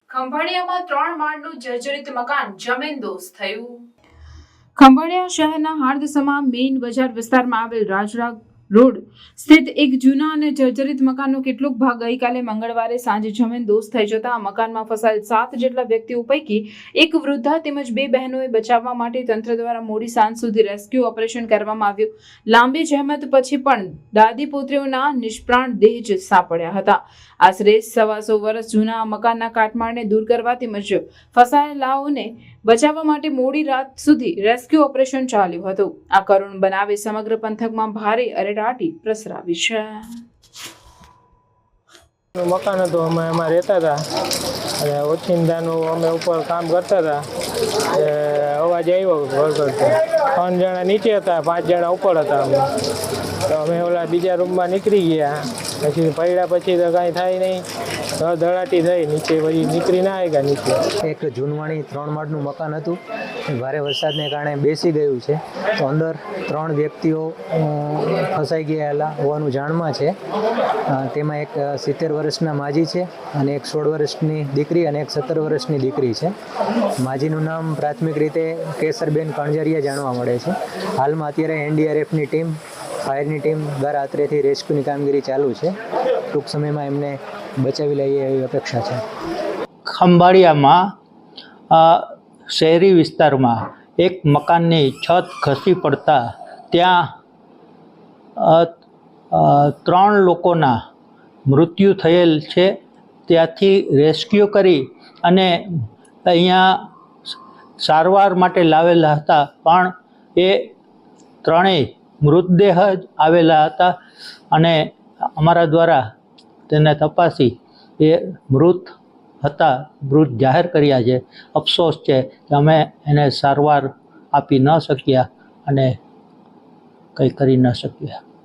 ખંભાળિયામાં 3 માળનું જર્જરિત મકાન જમીનદોસ્ત થયું। ખંભાળિયા શહેરના હાર્દસમા મેઇન બજાર વિસ્તારમાં આવેલ રાજરા રોડ સ્થિત એક જૂના અને જર્જરિત મકાનનો કેટલોક ભાગ ગઈકાલે મંગળવારે સાંજે જમીનદોસ્ત થઈ જતા આ મકાનમાં ફસાયેલ 7 જેટલા વ્યક્તિઓ પૈકી એક વૃદ્ધા તેમજ 2 બહેનોએ બચાવવા માટે તંત્ર દ્વારા મોડી સાંજ સુધી રેસ્ક્યુ ઓપરેશન કરવામાં આવ્યું। લાંબી જહેમત પછી પણ દાદી પુત્રીઓના નિષ્પ્રાણ દેહ જ સાંપડ્યા હતા। આશરે 125 વર્ષ જૂના આ મકાનના કાટમાળને દૂર કરવા તેમજ ફસાયેલાઓને બચાવવા માટે મોડી રાત સુધી રેસ્ક્યુ ઓપરેશન ચાલ્યું હતું। આ કરુણ બનાવે સમગ્ર પંથકમાં ભારે અરેરાટી પ્રસરાવી છે। મકાન હતું, અમે એમાં રહેતા હતા અને ઓચિંતાનું અમે ઉપર કામ કરતા હતા। અવાજ આવ્યો વળગડતો, 3 જણા નીચે હતા, 5 જણા ઉપર હતા। તો અમે ઓલા બીજા રૂમમાં નીકળી ગયા, પછી પડ્યા પછી તો કાંઈ થાય નહીં, ધડાટી થઈ નીચે, પછી નીકળી ના આવ્યા નીચે। એક જૂનવાણી 3 માળનું મકાન હતું, ભારે વરસાદને કારણે બેસી ગયું છે, તો અંદર 3 વ્યક્તિઓ ફસાઈ ગયેલા હોવાનું જાણમાં છે। તેમાં એક 70 વર્ષના માજી છે અને એક 16 વર્ષની દીકરી અને એક 17 વર્ષની દીકરી છે। માજીનું નામ પ્રાથમિક રીતે કેસરબેન કણજરિયા જાણવા મળે છે। હાલમાં અત્યારે એનડીઆરએફની ટીમ, ફાયરની ટીમ દ્વારા અત્રેથી રેસ્ક્યુની કામગીરી ચાલુ છે। ટૂંક સમયમાં એમને બચાવી લઈએ એવી અપેક્ષા છે। ખંભાળિયામાં શહેરી વિસ્તારમાં એક મકાનની છત ખસી પડતા ત્યાં 3 લોકોના મૃત્યુ થયેલ છે। ત્યાંથી રેસ્ક્યુ કરી અને અહીંયા સારવાર માટે લાવેલા હતા, પણ એ 3 મૃતદેહ જ આવેલા હતા અને અમારા દ્વારા તેને તપાસી એ મૃત હતા, મૃત જાહેર કર્યા છે। અફસોસ છે કે અમે એને સારવાર આપી ન શક્યા અને કંઈ કરી ન શક્યા।